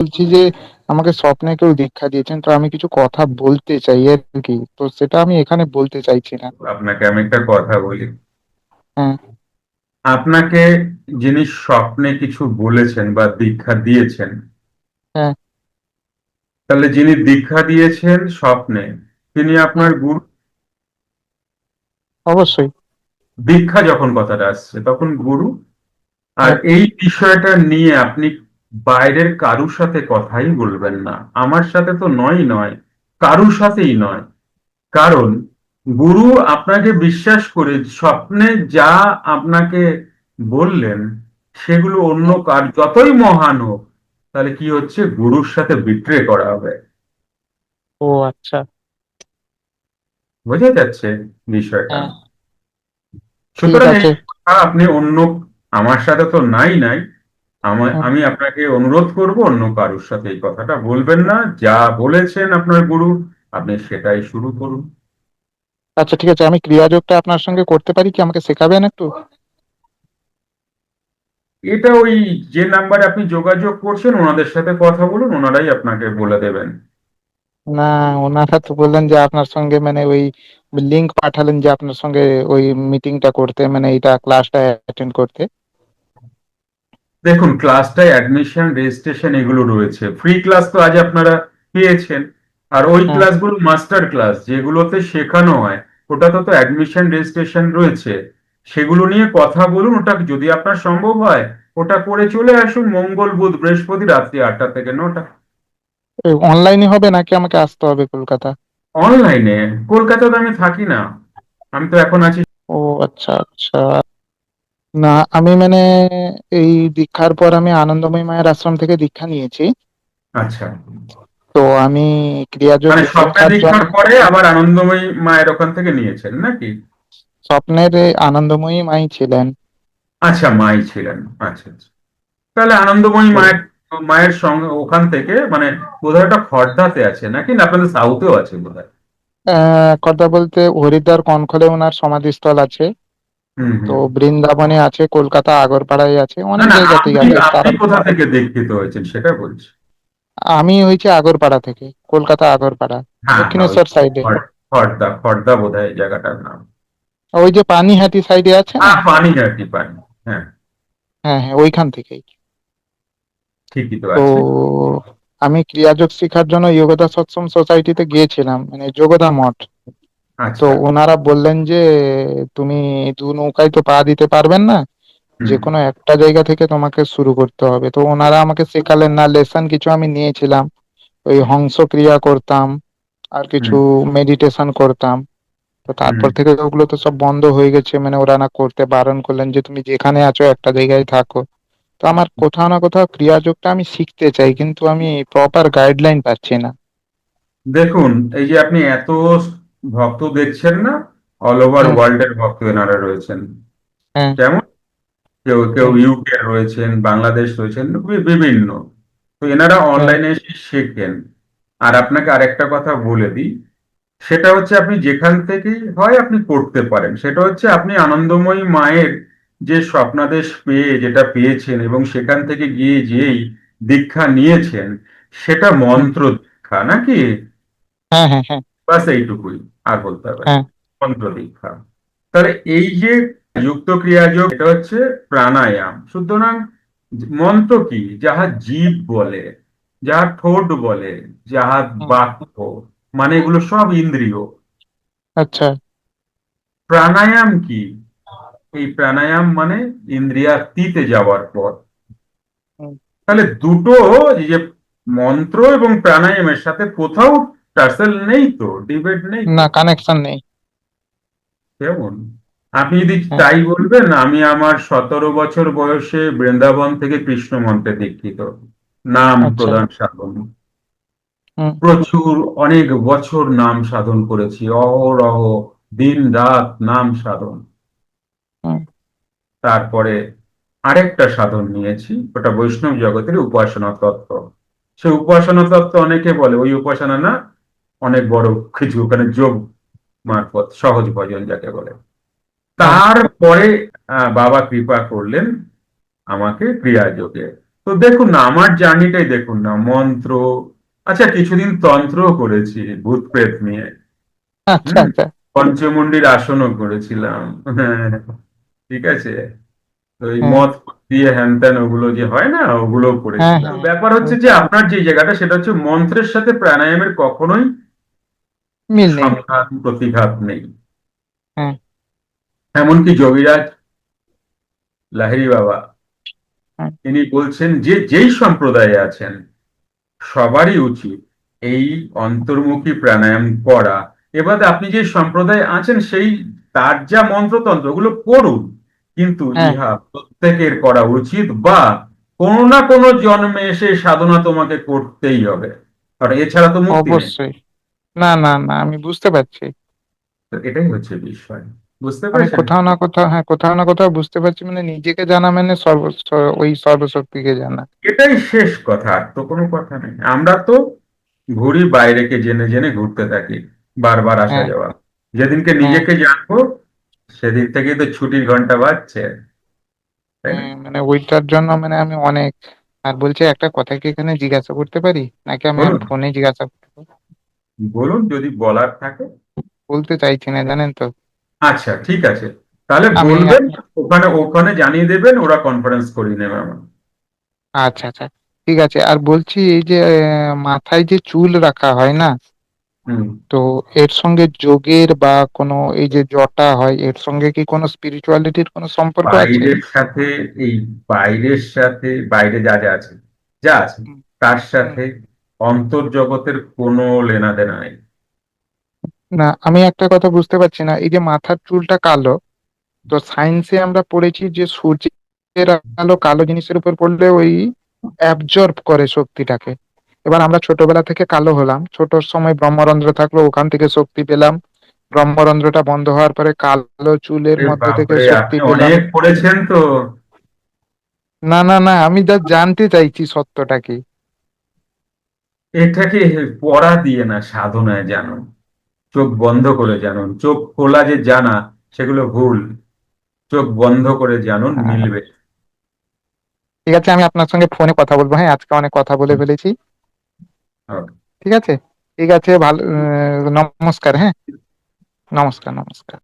বলছি যে আমাকে স্বপ্নে কেউ দীক্ষা দিয়েছেন, তো আমি কিছু কথা বলতে চাই আর কি, তো সেটা আমি এখানে বলতে চাইছি না। আপনাকে আমি একটা কথা বলি। হ্যাঁ। আপনাকে যিনি স্বপ্নে কিছু বলেছেন বা দীক্ষা দিয়েছেন, হ্যাঁ। তাহলে যিনি দীক্ষা দিয়েছেন স্বপ্নে, তিনি হ্যাঁ, আপনার গুরু। অবশ্যই। দীক্ষা যখন কথাটা আসছে তখন গুরু। আর হ্যাঁ। এই বিষয়টা নিয়ে আপনি বাইরের কারুর সাথে কথাই বলবেন না। আমার সাথে তো নয়, কারুর সাথেই নয়। কারণ গুরু আপনাকে বিশ্বাস করে স্বপ্নে যা আপনাকে বললেন, সেগুলো অন্য হ্যাঁ। কার যতই মহান হোক, তাহলে কি হচ্ছে, গুরুর সাথে বিট্রে করা হবে। ও আচ্ছা। বোঝা যাচ্ছে বিষয়টা? হ্যাঁ। ঠিক সুতরাং এই আছে। কথা আপনি অন্য, আমার সাথে তো নাই, হ্যাঁ। আমি আপনাকে অনুরোধ করব অন্য কারোর সাথে এই কথাটা বলবেন না। যা বলেছেন আপনার গুরু, আপনি সেটাই শুরু করুন। আচ্ছা, ঠিক আছে, আমি ক্রিয়াযোগটা আপনার সঙ্গে করতে পারি কি? আমাকে শেখাবেন একটু? এটা ওই যে নাম্বারে আপনি যোগাযোগ করছেন ওনাদের সাথে কথা বলুন, ওনারাই আপনাকে বলে দেবেন। না, ওনারা তো বললেন যে আপনার সঙ্গে মানে ওই লিংক পাঠালেন যে আপনার সঙ্গে ওই মিটিংটা করতে, মানে এইটা ক্লাসটা অ্যাটেন্ড করতে। দেখুন, ক্লাসটায় অ্যাডমিশন রেজিস্ট্রেশন এগুলো রয়েছে, ফ্রি ক্লাস তো আজ আপনারা পেয়েছেন। আর ওই হ্যাঁ। ক্লাসগুলো মাস্টার ক্লাস যেগুলোতে শেখানো হয়, ওটাতে তো অ্যাডমিশন রেজিস্ট্রেশন রয়েছে। সেগুলো নিয়ে কথা বলুন, ওটা যদি আপনার সম্ভব হয় ওটা করে চলে আসুন মঙ্গল বুধ বৃহস্পতি রাত্রি 8টা থেকে 9টা। অনলাইনে হবে নাকি আমাকে আসতে হবে কলকাতা? অনলাইনে? কলকাতাতে আমি থাকি না, আমি তো এখন আছি। ও আচ্ছা আচ্ছা। না, আমি মানে এই দীক্ষার পর আমি আনন্দময়ী মায়ের আশ্রম থেকে দীক্ষা নিয়েছি। আচ্ছা, তো আমি ক্রিয়াযোগ মানে স্বপ্নে শেখার জন্য দীক্ষার পরে আবার আনন্দময়ী মায়ের ওখান থেকে নিয়েছেন নাকি? স্বপ্নের আনন্দময়ী মাই ছিলেন। আচ্ছা, মাই ছিলেন। আচ্ছা আচ্ছা। তাহলে আনন্দময়ী তো মায়ের মায়ের সঙ্গে ওখান থেকে মানে বোধহয় একটা খর্দাতে আছে নাকি, না আপনাদের সাউথেও আছে বোধহয়? কথা বলতে হরিদ্বার কনখলে ওনার সমাধিস্থল আছে। হুম তো হুম। বৃন্দাবনে আছে, কলকাতা আগরপাড়ায় আছে, না অনেক না, জায়গাতেই আপনি আছে আপনি তারা। কোথা থেকে দীক্ষিত হয়েছেন সেটা বলছি। আমি হয়েছে আগরপাড়া থেকে, কলকাতা আগরপাড়া, হ্যাঁ হ্যাঁ, ওই দক্ষিণেশ্বর সাইডে। খর্দা খর্দা বোধহয় এই জায়গাটার নাম। ওই যে পানিহাটি সাইডে আছে না? হ্যাঁ, পানিহাটি পানি। হ্যাঁ, হ্যাঁ হ্যাঁ, ওইখান থেকেই। ঠিকই তো তো আছে। আমি ক্রিয়াযোগ শেখার জন্য যোগদা সৎসঙ্গ সোসাইটিতে গিয়েছিলাম, মানে যোগদা মঠ। তো আচ্ছা। ওনারা বললেন যে তুমি দু নৌকায় তো পা দিতে পারবেন না, যে হুম কোনো একটা জায়গা থেকে তোমাকে শুরু করতে হবে। তো ওনারা আমাকে শেখালেন না, লেসন কিছু আমি নিয়েছিলাম, ওই হংস ক্রিয়া করতাম, আর কিছু হুম মেডিটেশন করতাম। তো হুম। তারপর থেকে ওগুলো তো সব বন্ধ হয়ে গেছে, মানে ওরা না করতে বারণ করলেন যে তুমি যেখানে আছো একটা জায়গায় থাকো। তো আমার কোথাও না কোথাও ক্রিয়াযোগটা আমি শিখতে চাই, কিন্তু আমি প্রপার গাইডলাইন পাচ্ছি না। দেখুন, এই যে আপনি এত ভক্ত দেখছেন না, অল ওভার হুম। ওয়ার্ল্ড এর ভক্ত এনারা রয়েছেন। হ্যাঁ। কেমন? কেউ কেউ হুম। ইউকে রয়েছেন, বাংলাদেশ রয়েছেন, বিভিন্ন। তো এনারা হ্যাঁ। অনলাইনে এসে শেখেন। আর আপনাকে আরেকটা কথা বলে দিই, সেটা হচ্ছে আপনি যেখান থেকেই হয় আপনি করতে পারেন। সেটা হচ্ছে আপনি আনন্দময়ী মায়ের যে স্বপ্নাদেশ পেয়ে যেটা পেয়েছেন এবং সেখান থেকে গিয়ে যেই দীক্ষা নিয়েছেন, সেটা হুম। মন্ত্র দীক্ষা নাকি? হ্যাঁ হ্যাঁ হ্যাঁ। বাস এইটুকুই, আর বলতে হবে না। হ্যাঁ। মন্ত্র দীক্ষা। তাহলে এই যে যুক্ত ক্রিয়াযোগ, এটা হচ্ছে প্রাণায়াম। সুতরাং মন্ত্র কি? যাহা জীব বলে, যাহা ঠোঁট বলে, যাহা হুম। বাক্য, মানে এগুলো সব ইন্দ্রিয়। আচ্ছা। প্রাণায়াম কি? এই প্রাণায়াম মানে ইন্দ্রিয়াতীতে যাওয়ার পর। হুম। তাহলে দুটো, এই যে মন্ত্র এবং প্রাণায়ামের সাথে কোথাও টার্সেল নেই তো, ডিবেট নেই তো। না, কানেকশন নেই। কেমন? আপনি যদি হ্যাঁ। তাই বলবেন, আমি আমার 17 বছর বয়সে বৃন্দাবন থেকে কৃষ্ণ মন্ত্রে দীক্ষিত, নাম আচ্ছা। প্রদান সাধন। হুম। প্রচুর অনেক বছর নাম সাধন করেছি, অহরহ দিন রাত নাম সাধন। হুম। তারপরে আরেকটা সাধন নিয়েছি, ওটা বৈষ্ণব জগতের উপাসনা তত্ত্ব। সে উপাসনা তত্ত্ব অনেকে বলে ওই উপাসনা না, অনেক বড় কিছু, ওখানে যোগ মারফত সহজ ভজন যাকে বলে। হ্যাঁ। তারপরে বাবা কৃপা করলেন আমাকে ক্রিয়া যোগে। তো তো দেখুন না, আমার জার্নিটাই দেখুন না, মন্ত্র, আচ্ছা কিছুদিন তন্ত্র করেছি ভূত প্রেত নিয়ে। আচ্ছা হুম। আচ্ছা। পঞ্চমুণ্ডির আসনও করেছিলাম। হ্যাঁ, ঠিক আছে। তো এই হ্যাঁ মদ দিয়ে হ্যান ত্যান ওগুলো যে হয় না, ওগুলো হ্যাঁ করেছিলাম। হ্যাঁ। ব্যাপার হচ্ছে যে আপনার যে জায়গাটা, সেটা হচ্ছে মন্ত্রের সাথে প্রাণায়ামের কখনোই মিল নেই। সংঘাত প্রতিঘাত নেই। হ্যাঁ এমনকি যোগীরাজ লাহিড়ী বাবা হ্যাঁ। তিনি বলছেন যে যেই সম্প্রদায়ে আছেন সবারই উচিত এই অন্তর্মুখী প্রাণায়াম করা। এবারে আপনি যে সম্প্রদায়ে আছেন সেই তার যা মন্ত্রতন্ত্র ওগুলো করুন, কিন্তু হ্যাঁ ইহা প্রত্যেকের করা উচিত, বা কোনো না কোনো জন্মে এসে সাধনা তোমাকে করতেই হবে, কারণ এছাড়া তো মুক্তি নেই। অবশ্যই। না না না, আমি বুঝতে পারছি। তো এটাই হচ্ছে বিষয়, বুঝতে আমি পেরেছেন? কোথাও না কোথাও, হ্যাঁ কোথাও না কোথাও বুঝতে পারছি, মানে নিজেকে জানা মানে ওই সর্বশক্তিকে জানা। এটাই শেষ কথা, আর তো কোনো কথা নেই। আমরা তো ঘুরি বাইরেকে জেনে জেনে ঘুরতে থাকি, বারবার আসা হ্যাঁ। যাওয়া। যেদিনকে হ্যাঁ নিজেকে জানবো সেদিন থেকেই তো ছুটির ঘন্টা বাজছে, তাই না? হ্যাঁ, মানে ওইটার জন্য মানে আমি অনেক। আর বলছি, একটা কথা কি এখানে জিজ্ঞাসা করতে পারি, নাকি আমি আর বলুন, ফোনে জিজ্ঞাসা করবো? বলুন যদি বলার থাকে। বলতে চাইছি না, জানেন তো। আচ্ছা ঠিক আছে, তাহলে আমি বলবেন, ওখানে ওখানে জানিয়ে দেবেন, ওরা কনফারেন্স করিয়ে নেবে আমার। আচ্ছা আচ্ছা, ঠিক আছে। আর বলছি, এই যে মাথায় যে চুল রাখা হয় না, হুম। তো এর সঙ্গে যোগের বা কোনো, এই যে জটা হয়, এর সঙ্গে কি কোনো স্পিরিচুয়ালিটির কোনো সম্পর্ক আছে? বাইরের সাথে, এই বাইরের সাথে, বাইরে যা যা আছে, যা আছে হুম, তার হুম। সাথে অন্তর্জগতের কোনো লেনাদেনা নেই। না, আমি একটা কথা বুঝতে পারছি না, এই যে মাথার চুলটা কালো, তো সায়েন্সে আমরা পড়েছি যে সূর্যের আলো কালো জিনিসের উপর পড়লে ওই অ্যাবজর্ব করে শক্তিটাকে। এবার আমরা ছোটবেলা থেকে কালো হলাম, ছোটর সময় ব্রহ্মরন্ধ্র থাকলো, ওখান থেকে শক্তি পেলাম। ব্রহ্মরন্ধ্রটা বন্ধ হওয়ার পরে কালো চুলের আরে মধ্যে থেকে বাপরে, শক্তি আপনি পেলাম। অনেক পড়েছেন তো। না না না, আমি যা জানতে চাইছি সত্যটা কি। এটাকে পড়া দিয়ে না, সাধনায় জানুন, চোখ বন্ধ করে জানুন। চোখ খোলা যে জানা, সেগুলো ভুল। চোখ বন্ধ করে জানুন, মিলবে। ঠিক আছে, আমি আপনার সঙ্গে ফোনে কথা বলবো। হ্যাঁ, আজকে অনেক কথা বলে ফেলেছি। ওকে। ঠিক আছে। ঠিক আছে, ভালো। নমস্কার। হ্যাঁ, নমস্কার নমস্কার।